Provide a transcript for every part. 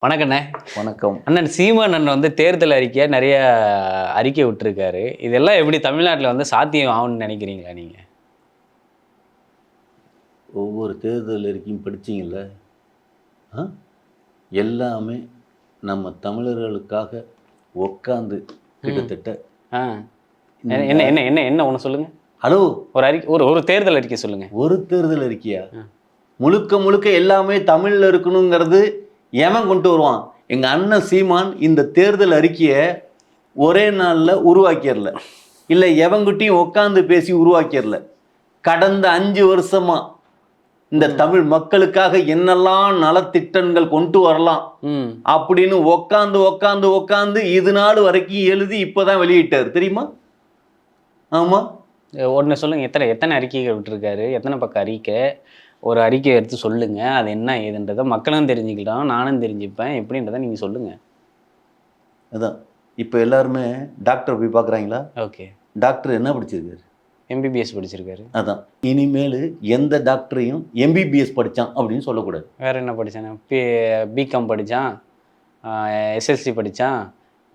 வணக்கண்ணே. வணக்கம். அண்ணன் சீமான் அண்ணன் வந்து தேர்தல் அறிக்கையை நிறைய அறிக்கை விட்டுருக்காரு. இதெல்லாம் எப்படி தமிழ்நாட்டில் வந்து சாத்தியம் ஆகும்னு நினைக்கிறீங்களா நீங்க? ஒவ்வொரு தேர்தல் அறிக்கையும் படிச்சிங்கள்ல, எல்லாமே நம்ம தமிழர்களுக்காக உட்காந்து கிட்டத்தட்ட ஆ என்ன என்ன என்ன என்ன ஒன்று சொல்லுங்க. ஹலோ, ஒரு அறிக்கை, ஒரு தேர்தல் அறிக்கை சொல்லுங்க. ஒரு தேர்தல் அறிக்கையா? முழுக்க முழுக்க எல்லாமே தமிழில் இருக்கணுங்கிறது எவன் கொண்டு வருவான்? எங்கள் அண்ணன் சீமான் இந்த தேர்தல் அறிக்கையை ஒரே நாளில் உருவாக்கிடல, இல்லை எவங்கிட்டையும் உட்காந்து பேசி உருவாக்கிடல. கடந்த 5 வருஷமா இந்த தமிழ் மக்களுக்காக என்னெல்லாம் நலத்திட்டங்கள் கொண்டு வரலாம் அப்படின்னு உட்காந்து உட்காந்து உட்காந்து இது நாள் வரைக்கும் எழுதி இப்போதான் வெளியிட்டார், தெரியுமா? ஆமாம், ஒன்று சொல்லுங்க. எத்தனை அறிக்கைகள் விட்டுருக்காரு? எத்தனை பக்கம் அறிக்கை? ஒரு அறிக்கையை எடுத்து சொல்லுங்க. அது என்ன ஏதுன்றதை மக்களும் தெரிஞ்சுக்கிட்டோம், நானும் தெரிஞ்சுப்பேன் எப்படின்றத நீங்கள் சொல்லுங்கள். அதான் இப்போ எல்லாருமே டாக்டர் போய் பார்க்குறாங்களா? ஓகே, டாக்டர் என்ன படிச்சிருக்காரு? எம்பிபிஎஸ் படிச்சிருக்காரு. அதான் இனிமேல் எந்த டாக்டரையும் எம்பிபிஎஸ் படித்தான் அப்படின்னு சொல்லக்கூடாது. வேற என்ன படித்தானே? பிகாம் படித்தான், எஸ்எல்சி படித்தான்,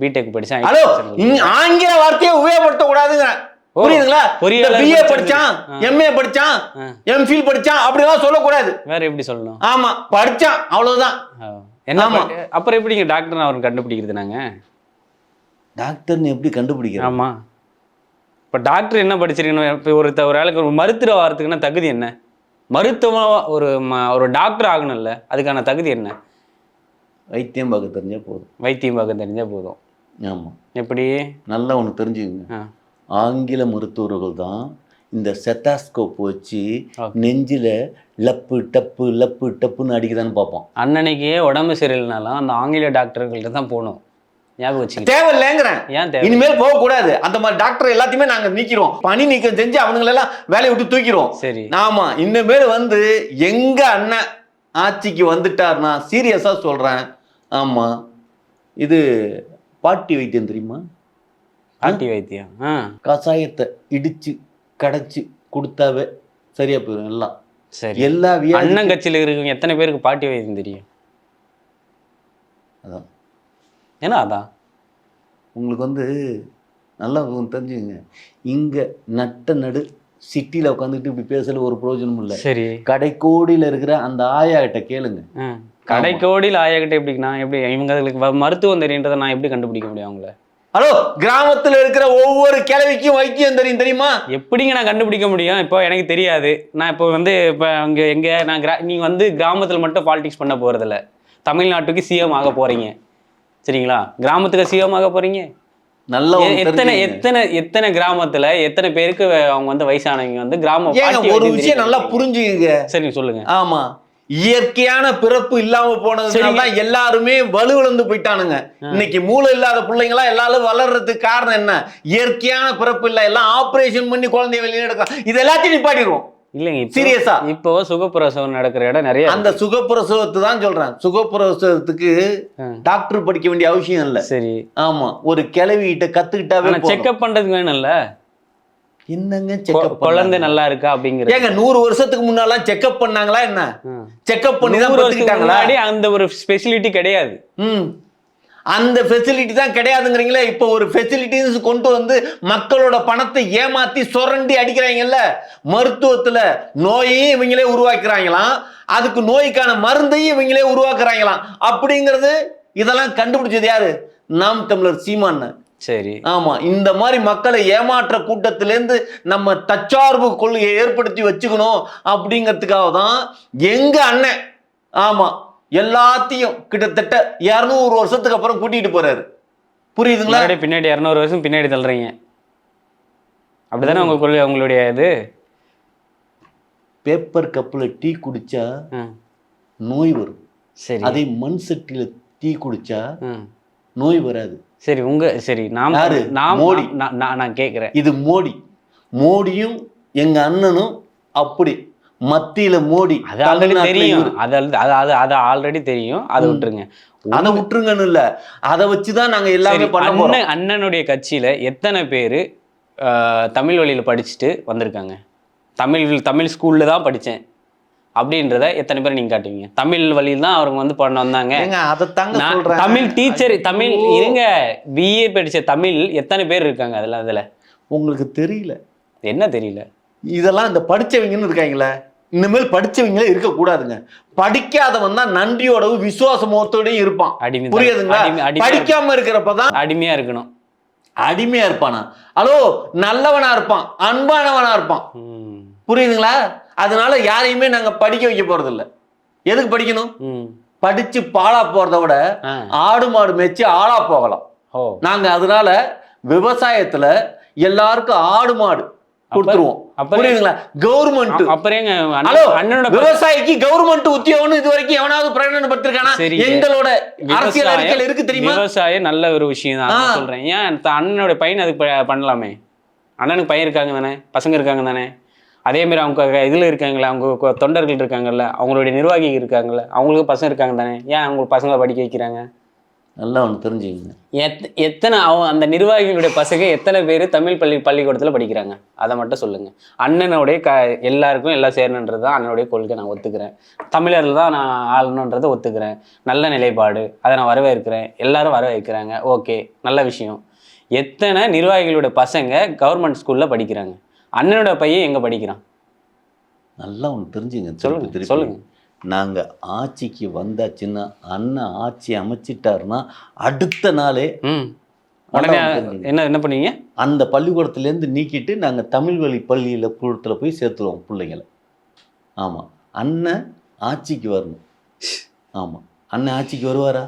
பிடெக் படித்தான். ஹலோ, ஆங்கில வார்த்தையை உபயோகப்படுத்தக்கூடாதுங்க, புரியுதுங்களா? பிஏ படிச்சான், எம்ஏ படிச்சான், எம்ஃபில் படிச்சான் அப்படிலாம் சொல்லக்கூடாது. வேற எப்படி சொல்லணும்? ஆமா, படிச்சான் அவ்வளவுதான். என்ன அப்புறம் எப்படிங்க டாக்டர் அவருக்கு கண்டுபிடிக்கிறது? நாங்க டாக்டர்னு எப்படி கண்டுபிடிக்கிறோம்? ஆமா, இப்போ டாக்டர் என்ன படிச்சிருக்கணும்? இப்போ ஒரு ஆளுக்கு ஒரு மருத்துவ ஆகிறதுக்குன்னா தகுதி என்ன? மருத்துவம் ஒரு டாக்டர் ஆகணும்ல, அதுக்கான தகுதி என்ன? வைத்தியம் பார்க்க தெரிஞ்சா போதும். வைத்தியம் பார்க்க தெரிஞ்சா போதும். ஆமா, எப்படி? நல்லா ஒன்று தெரிஞ்சுக்கங்க, ஆங்கில மருத்துவர்கள் தான் இந்த செத்தாஸ்கோப் வச்சு நெஞ்சில லப்பு டப்பு லப்பு டப்புன்னு அடிக்குதான்னு பார்ப்போம். அன்னன்னைக்கே உடம்பு சரியில்லைனாலும் அந்த ஆங்கில டாக்டர்கள்ட்ட தான் போகணும். ஞாபகம் வச்சு தேவையில்லைங்கிறேன். ஏன் தேவை? இனிமேல் போகக்கூடாது. அந்த மாதிரி டாக்டர் எல்லாத்தையுமே நாங்கள் நீக்கிறோம், பணி நீக்கம் செஞ்சு அவனுங்களெல்லாம் வேலையை விட்டு தூக்கிறோம். சரி, ஆமா, இனிமேல் வந்து எங்க அண்ணன் ஆட்சிக்கு வந்துட்டார்னா சீரியஸா சொல்றேன். ஆமா, இது பாட்டி வைத்தியம் தெரியுமா? பாட்டி வைத்தியம். கசாயத்தை இடிச்சு கடைச்சி கொடுத்தாவே சரியா போயிடும் எல்லாம். சரி, எல்லா அண்ணன் கட்சியில் இருக்கவங்க எத்தனை பேருக்கு பாட்டி வைத்தியம் தெரியும்? அதான் ஏன்னா அதான் உங்களுக்கு வந்து நல்லா தெரிஞ்சுங்க. இங்க நடு சிட்டியில உட்காந்துக்கிட்டு இப்படி பேசல ஒரு பிரயோஜனம் இல்லை. சரி, கடைக்கோடியில் இருக்கிற அந்த ஆயா கிட்ட கேளுங்க. கடைக்கோடியில் ஆயா கிட்ட எப்படின்னா எப்படி இவங்களுக்கு மருத்துவம் தெரியுன்றதை நான் எப்படி கண்டுபிடிக்க முடியும் அவங்கள? ஹலோ, கிராமத்துல இருக்கிற ஒவ்வொரு கிழவிக்கும் வைத்தியம் தெரியும், தெரியுமா? எப்படிங்க நான் கண்டுபிடிக்க முடியும்? இப்போ எனக்கு தெரியாது. நான் இப்போ வந்து இப்போ அங்கே எங்கே நீங்க வந்து கிராமத்தில் மட்டும் பாலிடிக்ஸ் பண்ண போறதில்ல, தமிழ்நாட்டுக்கு சிஎம் ஆக போறீங்க, சரிங்களா? கிராமத்துக்கு சிஎம் ஆக போறீங்க. நல்ல எத்தனை கிராமத்துல எத்தனை பேருக்கு அவங்க வந்து வயசானவங்க வந்து ஒரு விஷயம் நல்லா புரிஞ்சுங்க. சரி சொல்லுங்க. ஆமா, இயற்கையான பிறப்பு இல்லாம போனதுனால எல்லாருமே வலுவிழந்து போயிட்டானுங்க. இன்னைக்கு மூளை இல்லாத பிள்ளைங்களா எல்லாரும் வளர்றதுக்கு காரணம் என்ன? இயற்கையான பிறப்பு இல்ல, எல்லாம் ஆபரேஷன் பண்ணி குழந்தைய வெளியே எடுக்கலாம். இது எல்லாத்தையும் நிப்பாட்டிடுவோம். இல்லைங்க, சீரியஸா இப்போ சுகப்பிரசவம் நடக்கிற இடம் நிறைய. அந்த சுகப்பிரசவத்தை தான் சொல்றேன். சுகப்பிரசவத்துக்கு டாக்டர் படிக்க வேண்டிய அவசியம் இல்ல. சரி, ஆமா, ஒரு கிளவிகிட்ட கத்துக்கிட்டாவே செக்அப் பண்றதுக்கு வேணும்ல. என்னங்க செக்அப்? குழந்தை நல்லா இருக்கா அப்படிங்கிறது. ஏங்க 100 வருஷத்துக்கு முன்னாலாம் செக்அப் பண்ணாங்களா என்ன? செக்அப் பண்ணி தான் படுத்திட்டாங்களா? அந்த ஒரு ஃபெசிலிட்டி கிடையாது. அந்த ஃபெசிலிட்டி தான் கிடையாதுங்கிறீங்களா? இப்போ ஒரு ஃபெசிலிட்டிஸ் கொண்டு வந்து மக்களோட பணத்தை ஏமாத்தி சுரண்டி அடிக்கிறாங்கல்ல. மருத்துவத்துல நோயையும் இவங்களே உருவாக்குறாங்களாம், அதுக்கு நோய்க்கான மருந்தையும் இவங்களே உருவாக்குறாங்களாம். அப்படிங்கிறது இதெல்லாம் கண்டுபிடிச்சது யாரு? நாம் தமிழர் சீமான். சரி, ஆமா, இந்த மாதிரி மக்களை ஏமாற்ற கூட்டத்திலேருந்து நம்ம தற்சார்பு கொள்கையை ஏற்படுத்தி வச்சுக்கணும் அப்படிங்கிறதுக்காக தான் எங்க அண்ணன் ஆமா எல்லாத்தையும் கிட்டத்தட்ட 200 வருஷத்துக்கு அப்புறம் கூட்டிட்டு போறாரு. புரியுதுங்களா? பின்னாடி 200 வருஷம் பின்னாடி தள்ளுறீங்க, அப்படிதானே உங்க கொள்கை? உங்களுடைய இது பேப்பர் கப்ல டீ குடிச்சா நோய் வரும். சரி, அதே மண் சட்டியில டீ குடிச்சா நோய் வராது. சரி, சரி, மோடி நான் கேட்கிறேன். இது மோடியும் எங்க அண்ணனும் அப்படி மத்தியில மோடி. அது ஆல்ரெடி தெரியும், அது ஆல்ரெடி தெரியும். அதை விட்டுருங்க, அதை விட்டுருங்கன்னு இல்ல, அதை வச்சுதான் நாங்க எல்லாமே பண்ண போறோம். அண்ணனுடைய கட்சியில எத்தனை பேரு தமிழ் வழியில படிச்சுட்டு வந்திருக்காங்க? தமிழ் ஸ்கூல்ல தான் படித்தேன் அப்படின்றத எத்தனை பேர் நீங்க காட்டுவீங்க? தமிழ் வழியில் தான் அவங்க வந்து பண்ண வந்தாங்க. ஏங்க அதைத்தாங்க சொல்றேன். தமிழ் டீச்சர், தமிழ் இருங்க, பிஏ படிச்ச தமிழ் எத்தனை பேர் இருக்காங்க அதுல? உங்களுக்கு தெரியல. என்ன தெரியல? இதெல்லாம் இந்த படிச்சவங்கன்னு இருக்காங்களே, இனிமேல் படிச்சவங்களே இருக்கக்கூடாதுங்க. படிக்காதவன் தான் நன்றியோடவும் விசுவாசமோத்தோடையும் இருப்பான். புரியுதுங்களா? படிக்காம இருக்கிறப்பதான் அடிமையா இருக்கணும். அடிமையா இருப்பானா? ஹலோ, நல்லவனா இருப்பான், அன்பானவனா இருப்பான். புரியுதுங்களா? அதனால யாரையுமே நாங்க படிக்க வைக்க போறது இல்ல. எதுக்கு படிக்கணும்? படிச்சு பாலா போறதை விட ஆடு மாடு மேய்ச்சி ஆளா போகலாம். நாங்க அதனால விவசாயத்துல எல்லாருக்கும் ஆடு மாடு கொடுத்துருவோம். புரியுதுங்களா? கவர்மெண்ட் விவசாயிக்கு கவர்மெண்ட் உத்தியோகம் இது வரைக்கும் எவனாவது பிரகடனப்படுத்திருக்கானா? எங்களோட அரசியல் அறிக்கையில் இருக்கு தெரியுமா? விவசாயம் நல்ல ஒரு விஷயம் தான் சொல்றேன். ஏன் அண்ணனோட பையன் அதுக்கு பண்ணலாமே? அண்ணனுக்கு பையன் இருக்காங்க தானே, பசங்க இருக்காங்க தானே. அதே மாதிரி அவங்க இதுல இருக்காங்களே, அவங்க தொண்டர்கள் இருக்காங்கல்ல, அவங்களுடைய நிர்வாகி இருக்காங்கல்ல, அவங்களுக்கு பசங்க இருக்காங்க தானே. ஏன் அவங்க பசங்களை படிக்க வைக்கிறாங்க? நல்லா ஒன்று தெரிஞ்சுக்கங்க. எத்தனை அந்த நிர்வாகிகளுடைய பசங்க எத்தனை பேர் தமிழ் பள்ளிக்கூடத்தில் படிக்கிறாங்க? அதை மட்டும் சொல்லுங்க. அண்ணனுடைய எல்லாருக்கும் எல்லாம் சேரணுன்றது தான் அண்ணனுடைய கொள்கை. நான் ஒத்துக்கிறேன். தமிழர்கள் தான் நான் ஆளணுன்றதை ஒத்துக்கிறேன். நல்ல நிலைப்பாடு, அதை நான் வரவேற்கிறேன். எல்லாரும் வரவேற்கிறாங்க. ஓகே, நல்ல விஷயம். எத்தனை நிர்வாகிகளுடைய பசங்க கவர்மெண்ட் ஸ்கூல்ல படிக்கிறாங்க? அண்ணனோட பையன் எங்க படிக்கிறான்? நல்லா ஒன்று தெரிஞ்சுங்க. சொல்லுங்க சொல்லுங்க. நாங்கள் ஆட்சிக்கு வந்தாச்சுன்னா, அண்ணன் ஆட்சி அமைச்சிட்டாருன்னா அடுத்த நாளே உடனே என்ன பண்ணுவீங்க? அந்த பள்ளிக்கூடத்துலேருந்து நீக்கிட்டு நாங்கள் தமிழ் வழி பள்ளியில் கூடத்தில் போய் சேர்த்துருவோம் பிள்ளைங்களை. ஆமாம், அண்ணன் ஆட்சிக்கு வரணும். ஆமாம், அண்ணன் ஆட்சிக்கு வருவாரா?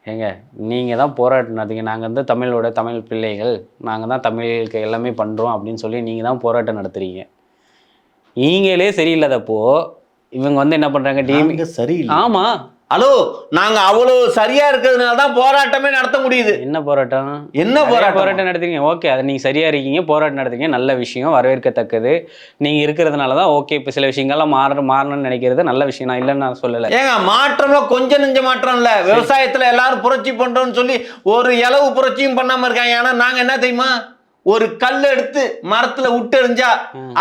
ஏங்க, நீங்கள் தான் போராட்டம் நடத்துங்க. நாங்கள் வந்து தமிழ் பிள்ளைகள், நாங்கள் தான் தமிழுக்கு எல்லாமே பண்ணுறோம் அப்படின்னு சொல்லி நீங்கள் தான் போராட்டம் நடத்துறீங்க. நீங்களே சரியில்லாதப்போ இவங்க வந்து என்ன பண்றாங்க? டிஎம்கே சரியில்லை. ஆமா, ஹலோ, நாங்க அவ்வளவு சரியா இருக்கிறதுனால தான் போராட்டமே நடத்த முடியுது. என்ன போராட்டம்? போராட்டம் நடத்துறீங்க? ஓகே, அது நீங்க சரியா இருக்கீங்க, போராட்டம் நடத்துறீங்க, நல்ல விஷயம், வரவேற்கத்தக்கது. நீங்க இருக்கிறதுனால தான் ஓகே. இப்போ சில விஷயங்கள்லாம் மாறணும்னு நினைக்கிறது நல்ல விஷயம், நான் இல்லைன்னு நான் சொல்லலை. ஏங்க, மாற்றம்லாம் கொஞ்சம் நெஞ்ச மாற்றம் இல்ல. விவசாயத்துல எல்லாரும் புரட்சி பண்றோம்னு சொல்லி ஒரு இளவு புரட்சியும் பண்ணாம இருக்காங்க. ஆனா நாங்க என்ன தெரியுமா, ஒரு கல் எடுத்து மரத்துல விட்டு எறிஞ்சா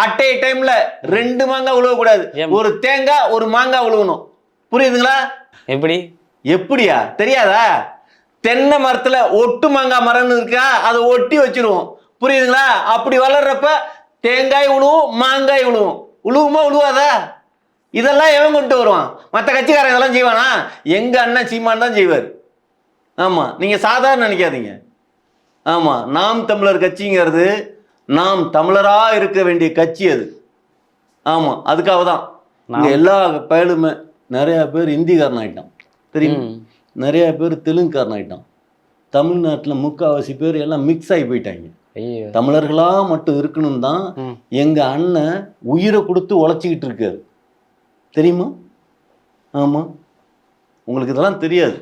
அட்டே டைம்ல 2 மாங்காய் உழுவக்கூடாது, ஒரு தேங்காய் ஒரு மாங்காய் உழுவணும். புரியுதுங்களா? எப்படியா தெரியாதா? தென்னை மரத்துல ஒட்டு மாங்காய் மரம்னு இருக்கா, அதை ஒட்டி வச்சிருவோம். புரியுதுங்களா? அப்படி வளர்றப்ப தேங்காய் உழுவும், மாங்காய் உழுவும். உழுவுமா உழுவாதா? இதெல்லாம் எவன் கொண்டு வருவான்? மற்ற கட்சிக்காரன் இதெல்லாம் செய்வானா? எங்க அண்ணன் சீமான் தான் செய்வார். ஆமா, நீங்க சாதாரண நினைக்காதீங்க. ஆமாம், நாம் தமிழர் கட்சிங்கிறது நாம் தமிழராக இருக்க வேண்டிய கட்சி அது. ஆமாம், அதுக்காக தான் இங்கே எல்லா பயலுமே நிறையா பேர் இந்திக்காரன் ஆகிட்டான் தெரியும், நிறையா பேர் தெலுங்குக்காரன் ஆகிட்டான். தமிழ்நாட்டில் முக்கால்வாசி பேர் எல்லாம் மிக்ஸ் ஆகி போயிட்டாங்க. தமிழர்களாக மட்டும் இருக்கணும் தான் எங்கள் அண்ணன் உயிரை கொடுத்து உழைச்சிக்கிட்டு இருக்காரு தெரியுமா? ஆமாம், உங்களுக்கு இதெல்லாம் தெரியாது.